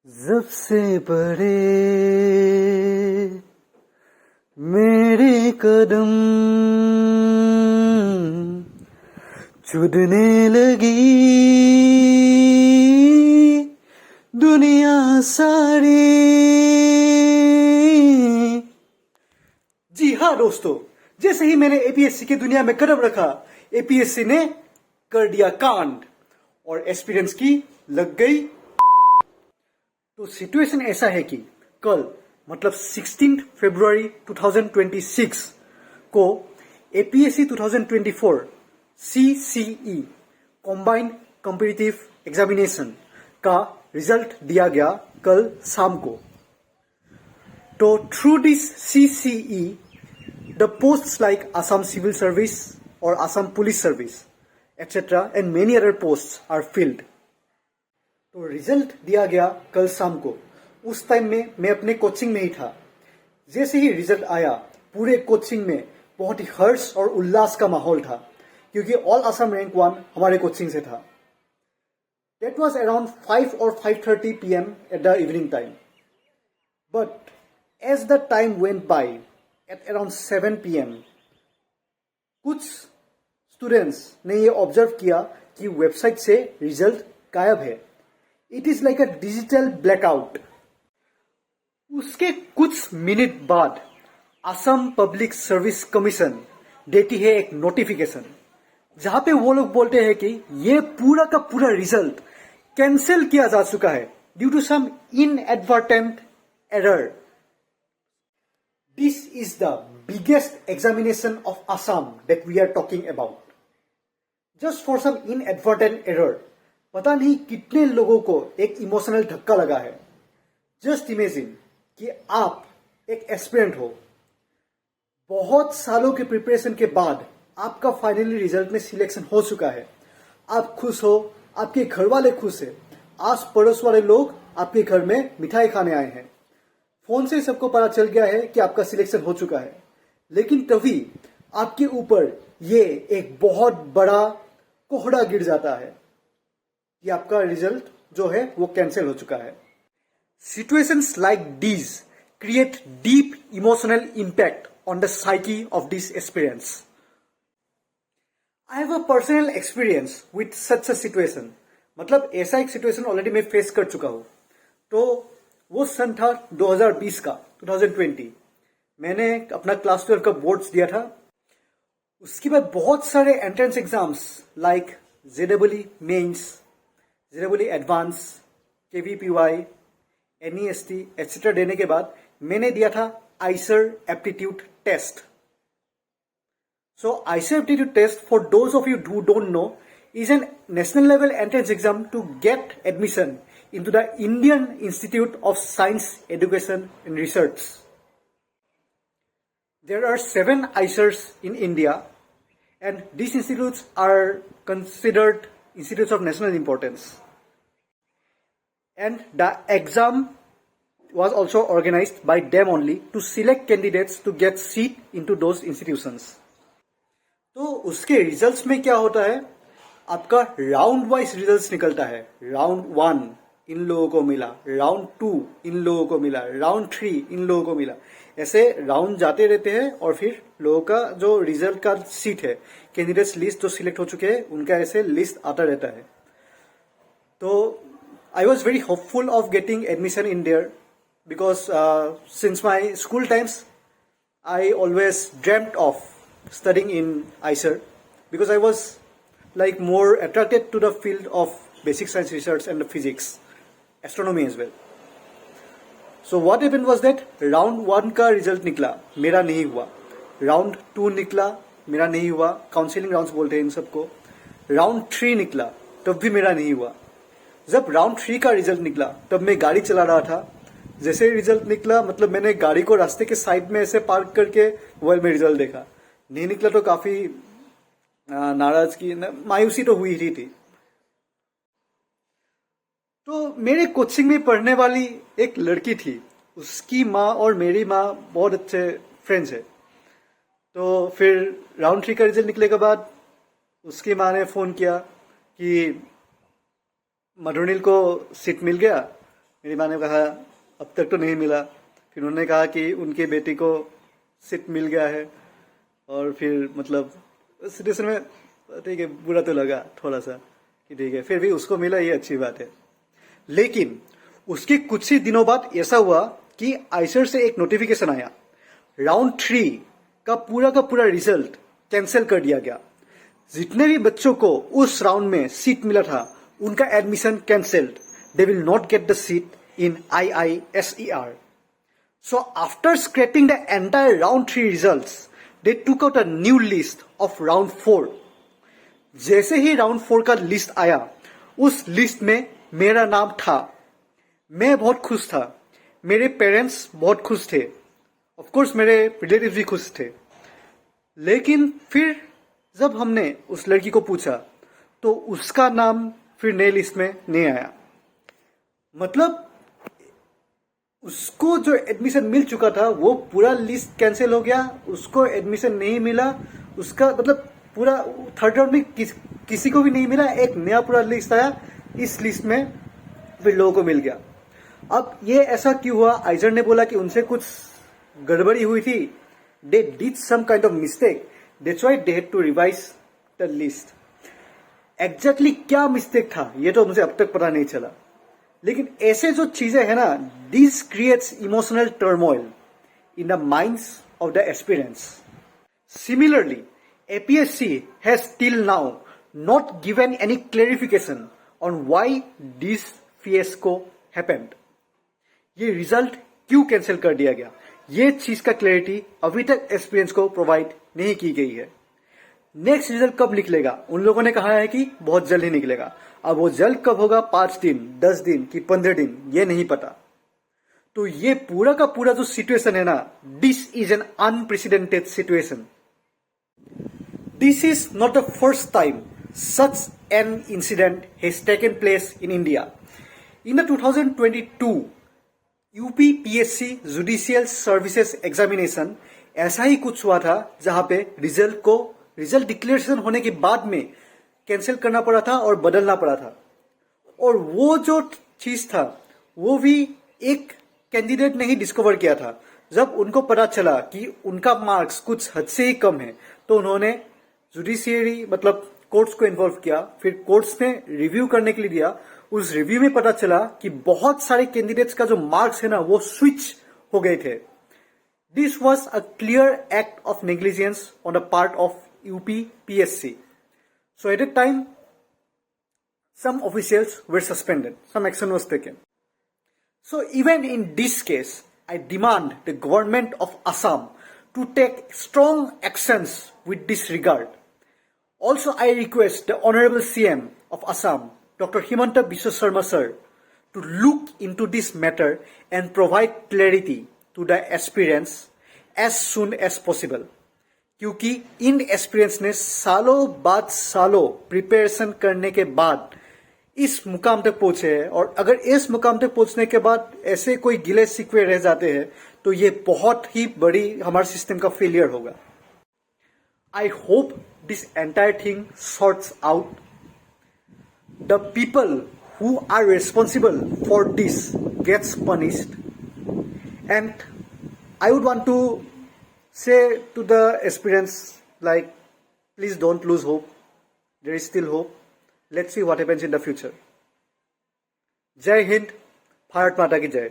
जब से बढ़े मेरे कदम चुदने लगी दुनिया सारी। जी हाँ दोस्तों, जैसे ही मैंने एपीएससी की दुनिया में कदम रखा, एपीएससी ने कर दिया कांड और एस्पिरेंट्स की लग गई। तो सिचुएशन ऐसा है कि कल मतलब 16 फरवरी 2026 को APSC 2024 CCE combined competitive examination का रिजल्ट दिया गया कल शाम को। तो through this CCE the posts like Assam civil service और Assam police service etcetera and many other posts are filled. तो रिजल्ट दिया गया कल शाम को। उस टाइम में मैं अपने कोचिंग में ही था। जैसे ही रिजल्ट आया, पूरे कोचिंग में बहुत ही हर्ष और उल्लास का माहौल था, क्योंकि ऑल असम रैंक 1 हमारे कोचिंग से था। That was around 5 or 5:30 p.m. at the evening time. But as the time went by, at around 7 p.m., कुछ स्टूडेंट्स ने ये ऑब्जर्व किया कि वेबसाइट से रिजल्ट गायब है। It is like a digital blackout. उसके कुछ मिनट बाद असम पब्लिक सर्विस कमीशन देती है एक नोटिफिकेशन, जहां पे वो लोग बोलते हैं कि ये पूरा का पूरा रिजल्ट कैंसिल किया जा चुका है due to some inadvertent error. This is the biggest examination of Assam that we are talking about. Just for some inadvertent error पता नहीं कितने लोगों को एक इमोशनल धक्का लगा है। जस्ट इमेजिन कि आप एक एस्पिरेंट हो, बहुत सालों के प्रिपरेशन के बाद आपका फाइनली रिजल्ट में सिलेक्शन हो चुका है। आप खुश हो, आपके घर वाले खुश है, आस पड़ोस वाले लोग आपके घर में मिठाई खाने आए हैं, फोन से सबको पता चल गया है कि आपका सिलेक्शन हो चुका है। लेकिन तभी आपके ऊपर ये एक बहुत बड़ा कोहड़ा गिर जाता है कि आपका रिजल्ट जो है वो कैंसिल हो चुका है। Situations like these create deep emotional impact on the psyche of these aspirants. I have a personal experience with such a situation. मतलब ऐसा एक सिचुएशन ऑलरेडी मैं फेस कर चुका हूं। तो वो सन था 2020 का, 2020। मैंने अपना क्लास 12 का बोर्ड्स दिया था। उसके बाद बहुत सारे entrance exams like JW mains, JW advance, KVPY, NEST etcetera देने के बाद मैंने दिया था Eicher aptitude test. So Eicher aptitude test, for those of you who don't know, is an national level entrance exam to get admission into the Indian Institute of Science, Education and Research. There are 7 ICERs in India, and these institutes are considered institutes of national importance. And the exam was also organized by them only to select candidates to get seat into those institutions. तो उसके results में क्या होता है, आपका round wise results निकलता है। Round 1 इन लोगों को मिला, राउंड 2 इन लोगों को मिला, राउंड 3 इन लोगों को मिला। ऐसे राउंड जाते रहते हैं और फिर लोगों का जो रिजल्ट का सीट है, कैंडिडेट्स लिस्ट जो सिलेक्ट हो चुके हैं, उनका ऐसे लिस्ट आता रहता है। तो I was very hopeful of getting admission in there because since my school times, I always dreamt of studying in ICER because I was like more attracted to the field of basic science research and the physics, astronomy as well. So what happened was that round 1 का result निकला, मेरा नहीं हुआ। Round 2 निकला, मेरा नहीं हुआ, counselling rounds बोलते हैं इन सबको। राउंड 3 निकला, तब भी मेरा नहीं हुआ। जब राउंड 3 का रिजल्ट निकला, तब मैं गाड़ी चला रहा था। जैसे रिजल्ट निकला, मतलब मैंने गाड़ी को रास्ते के साइड में ऐसे पार्क करके मोबाइल में रिजल्ट देखा। नहीं निकला तो काफी नाराज की मायूसी तो हुई ही थी। तो मेरे कोचिंग में पढ़ने वाली एक लड़की थी, उसकी माँ और मेरी माँ बहुत अच्छे फ्रेंड्स है। तो फिर राउंड 3 का रिजल्ट निकले के बाद उसकी माँ ने फोन किया कि मधुनील को सीट मिल गया, मेरी माँ ने कहा अब तक तो नहीं मिला। फिर उन्होंने कहा कि उनकी बेटी को सीट मिल गया है, और फिर मतलब सिचुएशन में ठीक है, बुरा तो लगा थोड़ा सा कि ठीक है, फिर भी उसको मिला, ये अच्छी बात है। लेकिन उसके कुछ ही दिनों बाद ऐसा हुआ कि आइसर से एक नोटिफिकेशन आया, राउंड 3 का पूरा रिजल्ट कैंसिल कर दिया गया। जितने भी बच्चों को उस राउंड में सीट मिला था उनका admission cancelled. They will not get the seat in IISER. So after scraping the entire round 3 results, they took out a new list of round 4. जैसे ही राउंड 4 का लिस्ट आया, उस लिस्ट में मेरा नाम था। मैं बहुत खुश था, मेरे पेरेंट्स बहुत खुश थे, ऑफ कोर्स मेरे रिलेटिव्स भी खुश थे। लेकिन फिर जब हमने उस लड़की को पूछा तो उसका नाम फिर नए लिस्ट में नहीं आया। मतलब उसको जो एडमिशन मिल चुका था वो पूरा लिस्ट कैंसिल हो गया, उसको एडमिशन नहीं मिला, उसका मतलब पूरा थर्ड राउंड में किसी को भी नहीं मिला। एक नया पूरा लिस्ट आया, इस लिस्ट में फिर लोगों को मिल गया। अब ये ऐसा क्यों हुआ? आइजर ने बोला कि उनसे कुछ गड़बड़ी हुई थी, they did some kind of mistake, that's why they had to revise the list. Exactly क्या मिस्टेक था ये तो मुझे अब तक पता नहीं चला, लेकिन ऐसे जो चीजें है ना, this creates emotional turmoil in the minds of the aspirants. Similarly APSC has till now not given any clarification on why this fiasco happened. ये रिजल्ट क्यों कैंसिल कर दिया गया, ये चीज का क्लैरिटी अभी तक एस्पिरेंट्स को प्रोवाइड नहीं की गई है। नेक्स्ट रिजल्ट कब निकलेगा? उन लोगों ने कहा है कि बहुत जल्द ही निकलेगा। अब वो जल्द कब होगा, 5 दिन, 10 दिन कि 15 दिन, ये नहीं पता। तो ये पूरा का पूरा जो सिचुएशन है ना, this is an unprecedented situation. This is not the first time such an incident has taken place in India. In the 2022 UPPSC Judicial Services Examination ऐसा ही कुछ हुआ था, जहां पे रिजल्ट डिक्लेरेशन होने के बाद में कैंसिल करना पड़ा था और बदलना पड़ा था। और वो जो चीज था वो भी एक कैंडिडेट ने ही डिस्कवर किया था। जब उनको पता चला कि उनका मार्क्स कुछ हद से ही कम है, तो उन्होंने जुडिशियरी मतलब कोर्ट्स को इन्वॉल्व किया। फिर कोर्ट्स ने रिव्यू करने के लिए दिया। उस रिव्यू में पता चला कि बहुत सारे कैंडिडेट्स का जो मार्क्स है ना, वो स्विच हो गए थे। This was a clear act of negligence on the part of UPPSC. So at that time, some officials were suspended, some action was taken. So even in this case, I demand the government of Assam to take strong actions with this regard. Also, I request the Honorable CM of Assam, Dr. Himanta Biswa Sarma sir, to look into this matter and provide clarity to the aspirants as soon as possible. क्योंकि इन aspirants ने सालों बाद सालों preparation करने के बाद इस मुकाम तक पहुंचे हैं, और अगर इस मुकाम तक पहुंचने के बाद ऐसे कोई गिले शिकवे रह जाते हैं तो ये बहुत ही बड़ी हमारे सिस्टम का फेलियर होगा। I hope this entire thing sorts out. The people who are responsible for this gets punished, and I would want to say to the aspirants, like, please don't lose hope. There is still hope. Let's see what happens in the future. Jai Hind, Bharat Mata ki Jai.